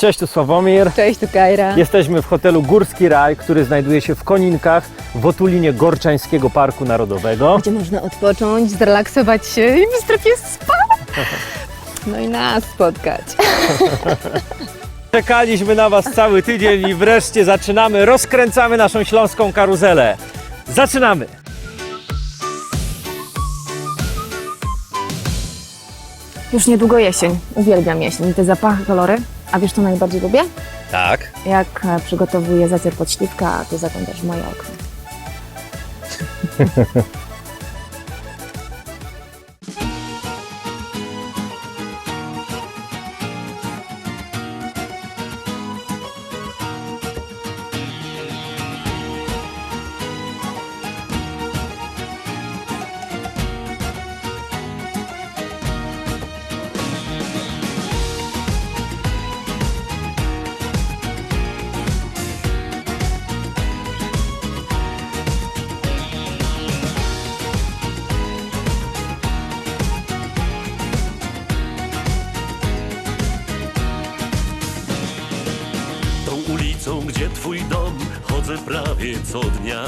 Cześć, tu Sławomir. Cześć, tu Kajra. Jesteśmy w hotelu Górski Raj, który znajduje się w Koninkach w otulinie Gorczańskiego Parku Narodowego. Gdzie można odpocząć, zrelaksować się i w strefie spa. No i nas spotkać. Czekaliśmy na Was cały tydzień i wreszcie zaczynamy, rozkręcamy naszą śląską karuzelę. Zaczynamy! Już niedługo jesień. Uwielbiam jesień. Te zapachy, kolory. A wiesz, co najbardziej lubię? Tak. Jak przygotowuję zacier pod śliwkę, a ty zaglądasz w moje okno. Ulicą, gdzie twój dom, chodzę prawie co dnia.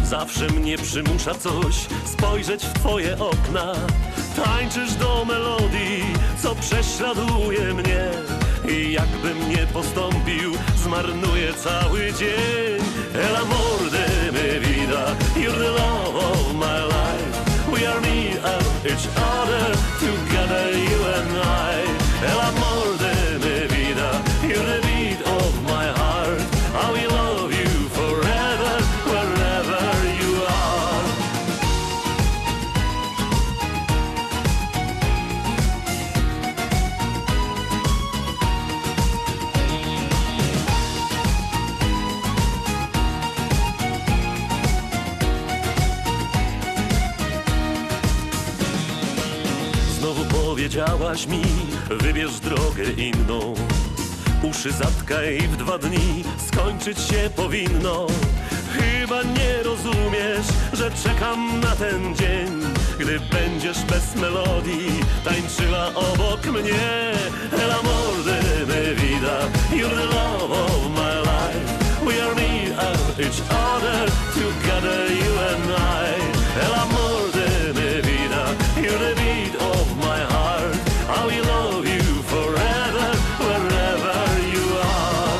Zawsze mnie przymusza coś, spojrzeć w twoje okna. Tańczysz do melodii, co prześladuje mnie. I jakbym nie postąpił, zmarnuję cały dzień. El amor de mi vida, you're the love of my life. We are me and each other, together you and I. El amor de mi vida, you're the beat of my heart. I will love you forever, wherever you are. Znowu powiedziałaś mi, wybierz drogę inną. Uszy zatkaj w 2 dni, skończyć się powinno. Chyba nie rozumiesz, że czekam na ten dzień, gdy będziesz bez melodii tańczyła obok mnie. El amor de mi vida, you're the love of my life. We are me and each other, together you and I. El amor de mi vida, you're the beat of my heart. I will love you forever, wherever you are.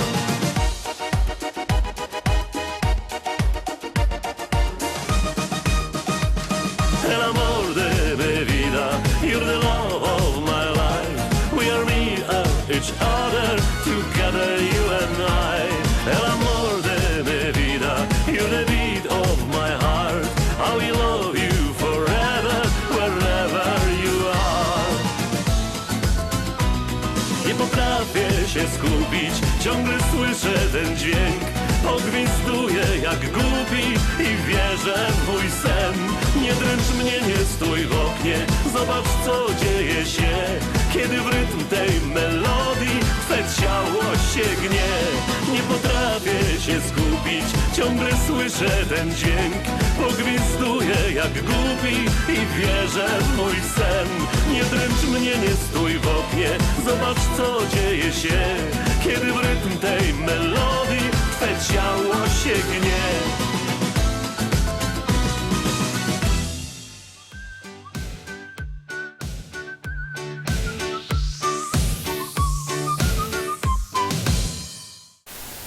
El amor de mi vida, you're the love of my life. We are me and each other, together you and I. El amor de mi vida, you're the beat of my heart. I will love you forever, wherever you are. Nie potrafię się skupić, ciągle słyszę ten dźwięk. Pogwizduję jak głupi i wierzę w mój sen. Nie dręcz mnie, nie stój w oknie, zobacz co dzieje się. Kiedy w rytm tej melodii twe ciało się gnie. Nie potrafię się skupić, ciągle słyszę ten dźwięk. Pogwizduję jak głupi i wierzę w mój sen. Nie dręcz mnie, nie stój w oknie, zobacz co dzieje się. Kiedy w rytm tej melodii twe ciało się gnie.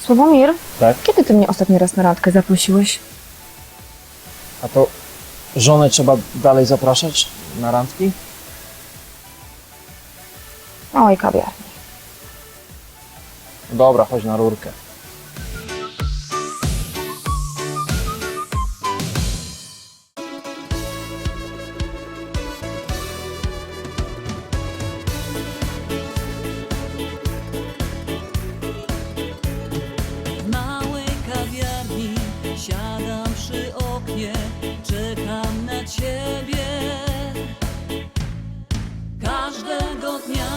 Sławomir, Tak? kiedy ty mnie ostatni raz na randkę zaprosiłeś? A to żonę trzeba dalej zapraszać na randki? Małej kawiarni. Dobra, chodź na rurkę. W małej kawiarni siadam przy oknie, czekam na ciebie każdego dnia.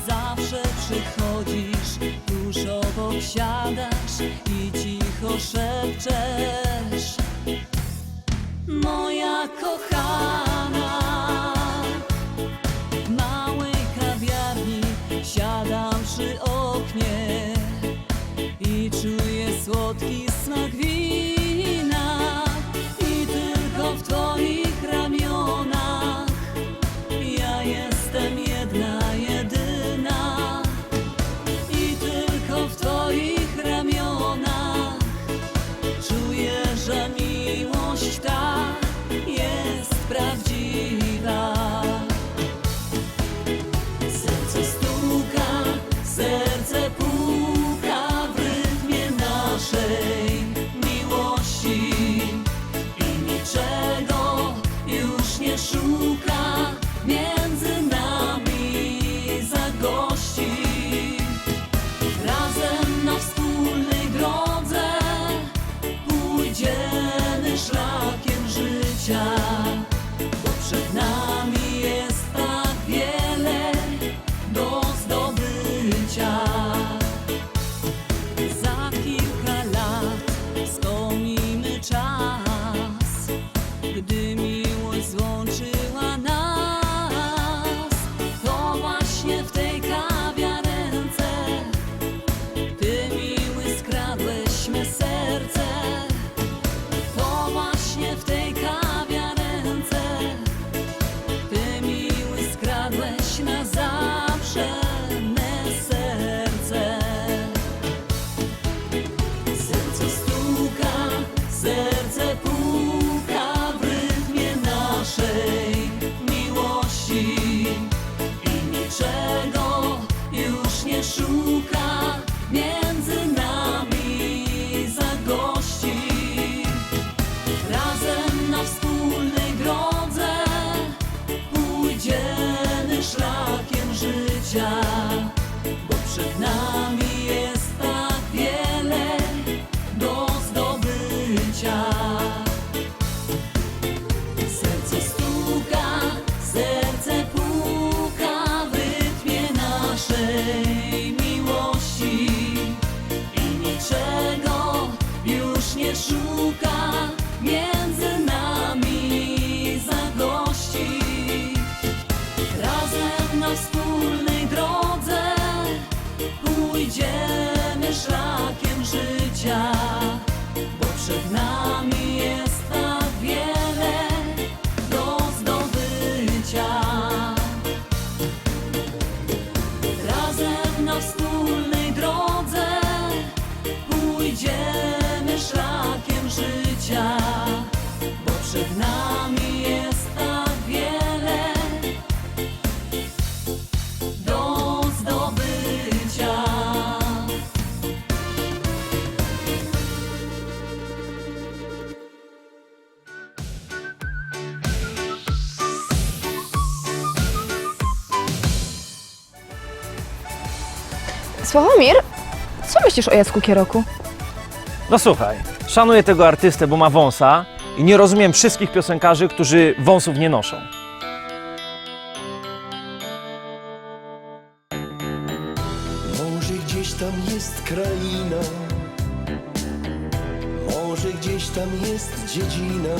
Zawsze przychodzisz, tuż obok siadasz i cicho szepczesz: moja kochana. W małej kawiarni pachnie i czuję słodki smak wina i tylko w twoich ramionach ja jestem jedna, jedyna i tylko w twoich ramionach czuję, że miłość ta jest prawdziwa. Serce stuka, serce puka w rytmie naszej miłości i niczego już nie szuka między nami zagości. Razem na wspólnej drodze pójdziemy szlakiem życia, bo przed nami jest tak wiele do zdobycia. Za kilka lat wspomnimy czas, gdy miłość złączyła nas. To właśnie w tej kawiarence ty, miły, skradłeś me serce. To właśnie w tej kawiarence ty, miły, skradłeś na zawsze me serce. Serce stuka, serce puka w rytmie naszej miłości i niczego już nie szuka między nami zagości. Razem na wspólnej drodze pójdziemy szlakiem życia, bo przed nami jest tak wiele do zdobycia. Serce stuka, serce puka w rytmie naszej miłości i niczego już nie szuka między nami zagości. Razem na wspólnej drodze pójdziemy szlakiem życia, bo przed nami jest tak wiele do zdobycia. Razem na wspólnej drodze pójdziemy szlakiem życia, bo przed nami jest tak wiele do zdobycia. Sławomir, co myślisz o Jacku Kieroku? No słuchaj, szanuję tego artystę, bo ma wąsa i nie rozumiem wszystkich piosenkarzy, którzy wąsów nie noszą. Może gdzieś tam jest kraina, może gdzieś tam jest dziedzina,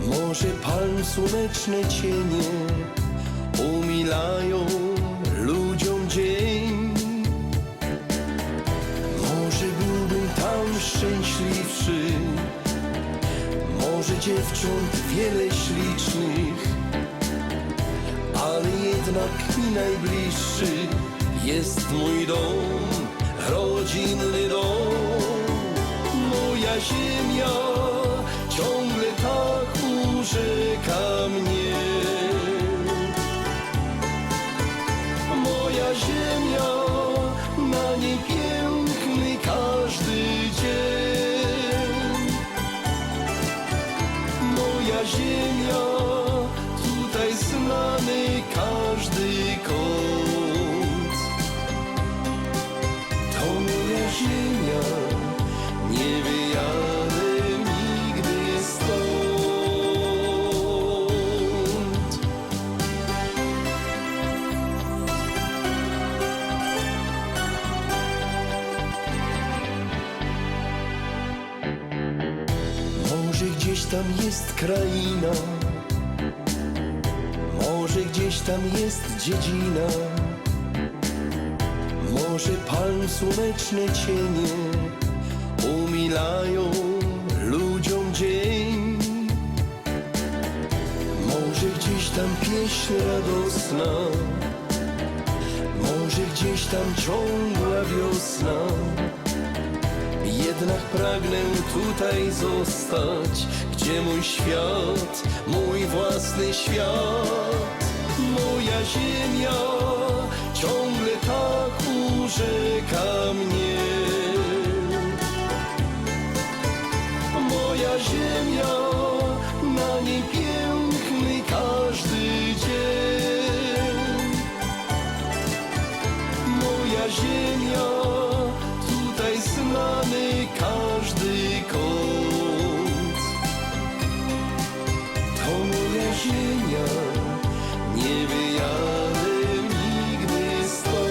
może palm słoneczne cienie umilają ludziom dzień. Może byłbym tam szczęśliwszy, może dziewcząt wiele ślicznych, ale jednak mi najbliższy jest mój dom, rodzinny dom. Moja ziemia ciągle tak urzeka mnie. Moja ziemia, na niej piękny każdy dzień. Moja ziemia, tutaj znany każdy kąt. To moja ziemia, nie wyjadę nigdy stąd. Może gdzieś tam jest kraina, może gdzieś tam jest dziedzina, Może palm słoneczne cienie umilają ludziom dzień. Może gdzieś tam pieśń radosna, może gdzieś tam ciągła wiosna. Jednak pragnę tutaj zostać, gdzie mój świat, mój własny świat. Moja ziemia ciągle tak urzeka mnie. Moja ziemia, na niej piękny każdy dzień. Moja ziemia, tutaj znany każdy kąt. To moja ziemia, nie wyjadę nigdy stąd.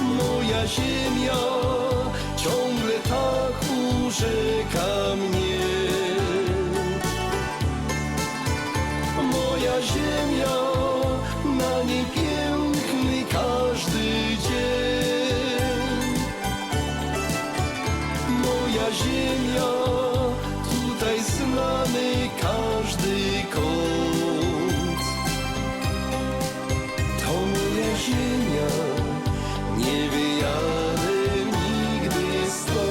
Moja ziemia ciągle tak urzeka mnie. Moja ziemia, na niej piękny każdy dzień. Moja ziemia, tutaj znany każdy kąt. To moja ziemia, nie wyjadę nigdy stąd.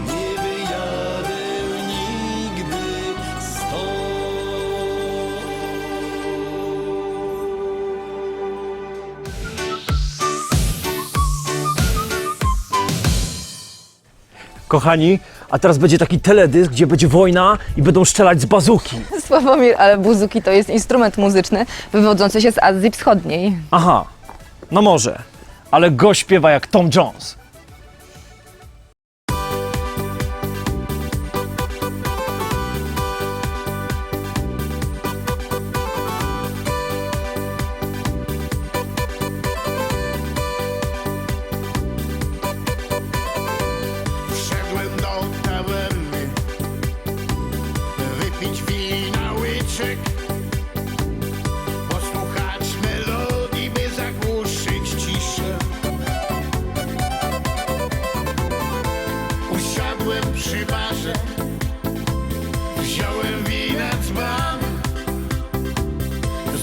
Nie wyjadę nigdy stąd. Kochani, a teraz będzie taki teledysk, gdzie będzie wojna i będą strzelać z bazuki. Sławomir, ale buzuki to jest instrument muzyczny wywodzący się z Azji Wschodniej. Aha, no może, ale go śpiewa jak Tom Jones. Wszedłem do tawerny, wypić wina łyczek, posłuchać melodii, by zagłuszyć ciszę. Usiadłem przy barze, wziąłem wina dzban.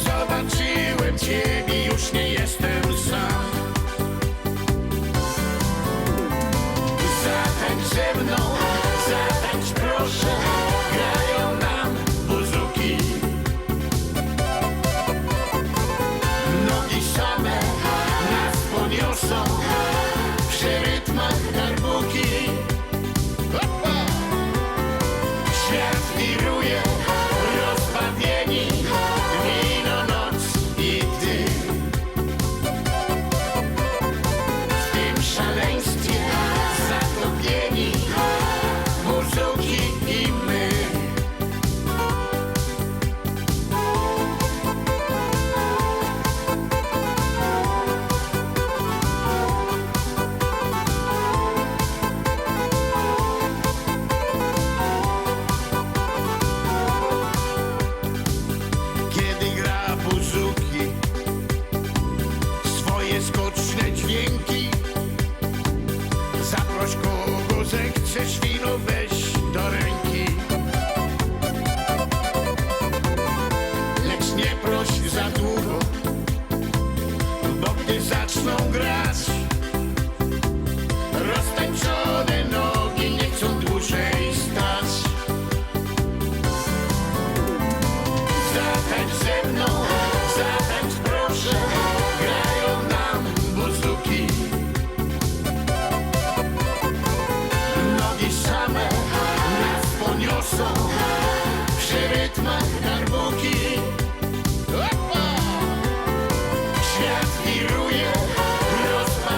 Zobaczyłem ciebie, już nie jestem sam. Zatańcz ze mną, zatańcz proszę, grają nam buzuki. Nogi same nas poniosą przy rytmach darbuki. Opa! Świat wiruje, rozbawieni, wino, noc i ty. W tym szaleństwie zatopieni, buzuki i my. Kiedy gra buzuki, swoje skoczne dźwięki, zaproś kogo zechcesz, wino weź do ręki. Lecz nie proś za długo, bo gdy zaczną grać, roztańczone nogi nie chcą dłużej stać. Zatańcz ze mną, zatańcz proszę, grają nam buzuki. Nogi same nas poniosą przy rytmach darbuki. Opa! Świat wiruje, rozpada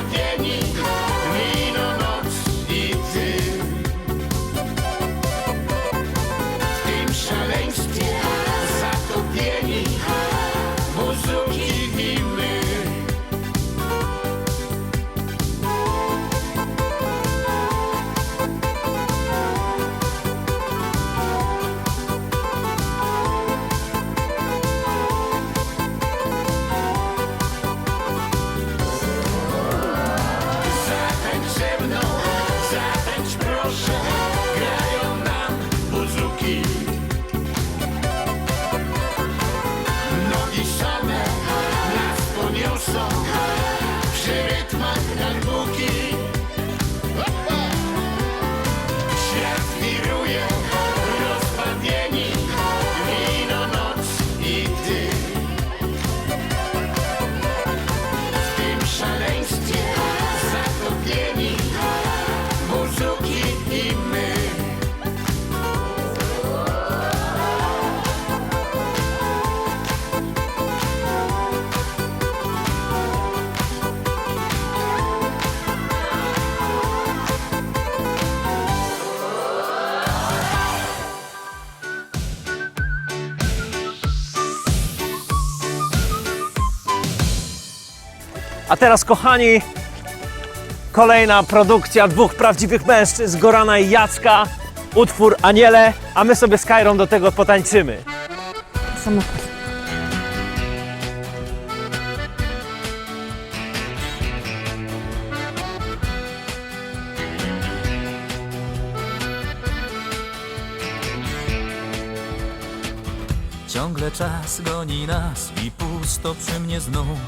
sztuki. Opa! Świat wiruje, rozpadnieni, wino, noc i ty. W tym szaleństwie zatopieni, muzuki i my. A teraz, kochani, kolejna produkcja dwóch prawdziwych mężczyzn, Gorana i Jacka. Utwór Aniele, a my sobie z Kajrą do tego potańczymy. Samochód. Ciągle czas goni nas i pusto przy mnie znów.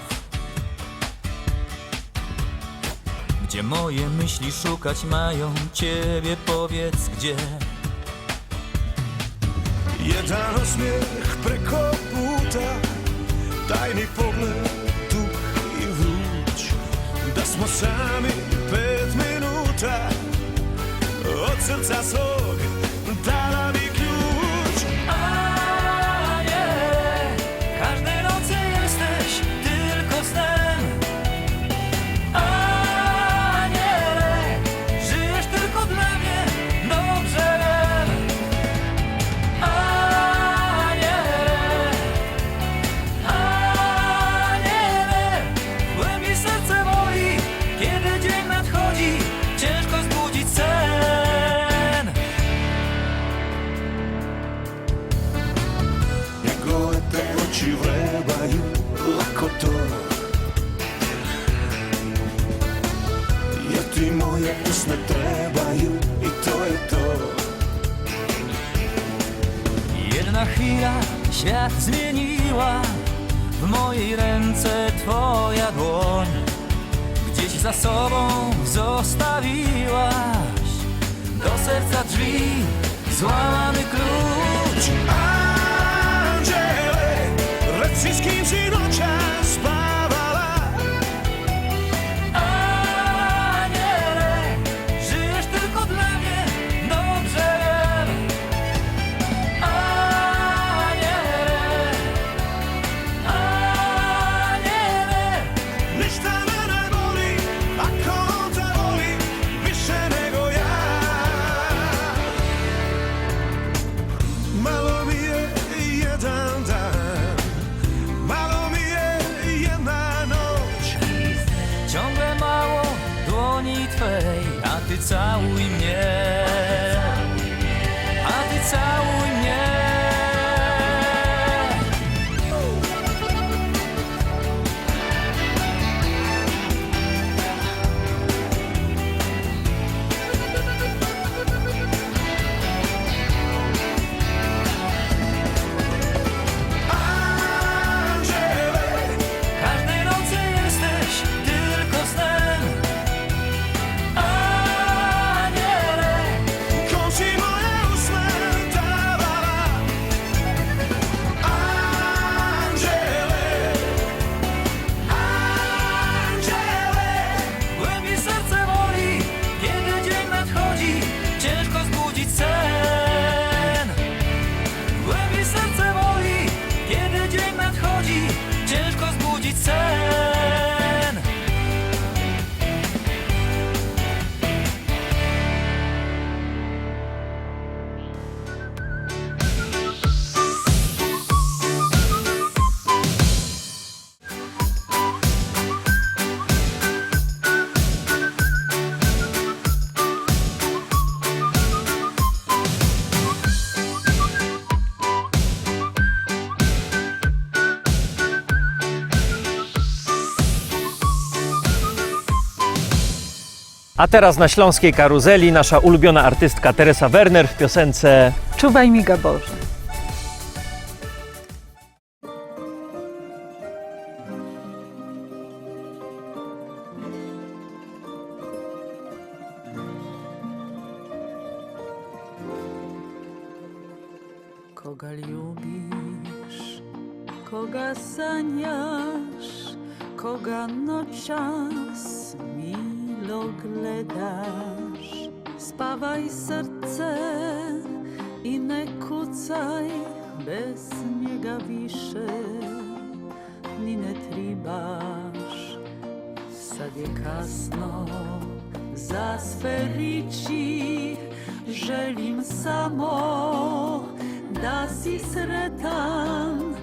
Gdzie moje myśli szukać mają ciebie, powiedz gdzie. Jeden uśmiech preko puta, daj mi pogled tu i wróć. Da smo sami 5 minuta, od srca svog dala mi ključ. Aniele, każdej nocy jesteś tylko snem. Aniele, żyjesz tylko dla mnie, dobrze wiem. Aniele, aniele, w głębi serce boli, kiedy dzień nadchodzi, ciężko zbudzić sen. Njegove te oči vrebaju lako to, jer ti moje usne trebaju i to je to. Jedna chwila świat zmieniła, w mojej ręce twoja dłoń. Gdzieś za sobą zostawiłaś, do serca drzwi złamany klucz. Anđele, reci s kim si noćas spavala. Aniele, żyjesz tylko dla mnie, dobrze wiem. Aniele, aniele, Ništa me ne boli, ako on te voli više nego ja. Malo mi je jedan dan, malo mi je jedna noć. ciągle mało dłoni twej, a ty całuj mnie, a ty całuj mnie. Anđele, Każdej nocy jesteś tylko snem. Aniele, kom si moje usne davala. Anđele, anđele, w głębi serce boli, kiedy dzień nadchodzi, ciężko zbudzić sen. W głębi serce boli, kiedy dzień nadchodzi, ciężko zbudzić sen. A teraz na śląskiej karuzeli nasza ulubiona artystka Teresa Werner w piosence Czuwaj mi Gaborze. Koga lubisz, koga sanjasz, koga noćas milo gledaš. Spawaj serce i ne kucaj, bez njega više ni ne tribaš. Sad je kasno za sve riči, želim samo da si sretan.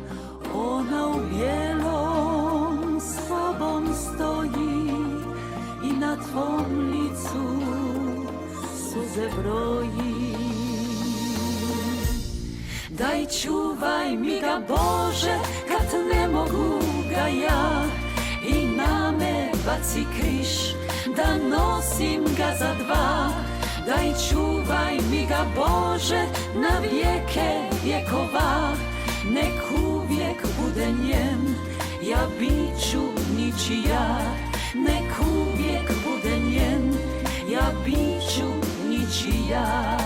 Ona u bijelom s tobom stoji i na tvom licu suze broji. Daj čuvaj mi ga Bože kad ne mogu ga ja, i na me baci križ da nosim ga za dva. Daj čuvaj mi ga Bože na vijeke vjekova, nek uvijek bude njen, ja bit ću ničija. Nek uvijek bude njen, ja bit ću ničija.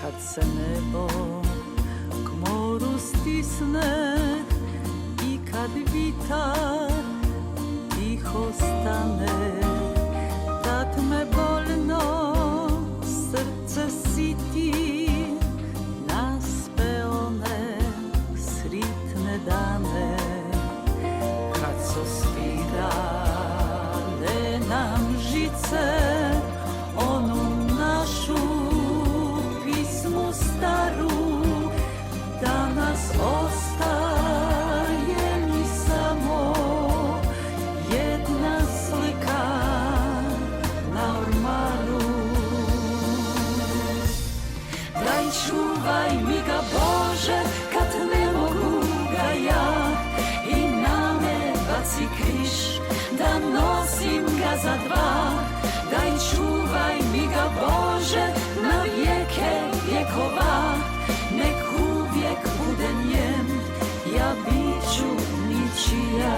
Kad se nebo k moru stisne i kad vitar tiho stane, tad me bolno srce siti na sve one sritne dane. Kad su svirale nam žice onu našu pismu staru, danas ostaje mi samo jedna slika na ormaru. Daj čuvaj mi ga Bože kad ne mogu ga ja, i na me baci križ da nosim ga za dva. Daj čuvaj mi ga Bože na vijeke vjekova, nek uvijek bude njen, ja bit ću ničija.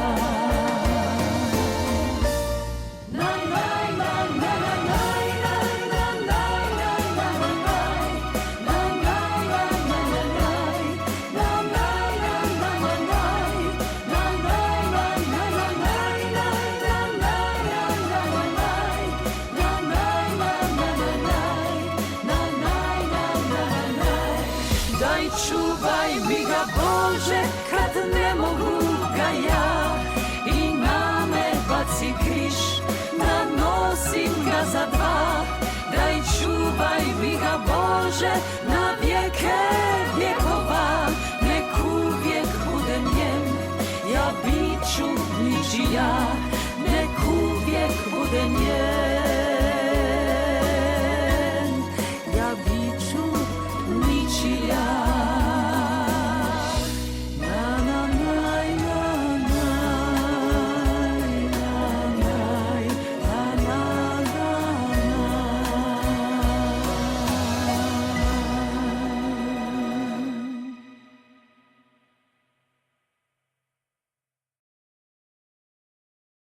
Daj čuvaj mi ga Bože kad ne mogu ga ja, i na me baci križ da nosim ga za dva. Daj čuvaj mi ga Bože na vijeke vjekova, nek uvijek bude njen, ja bit ću ničija. Nek uvijek bude njen.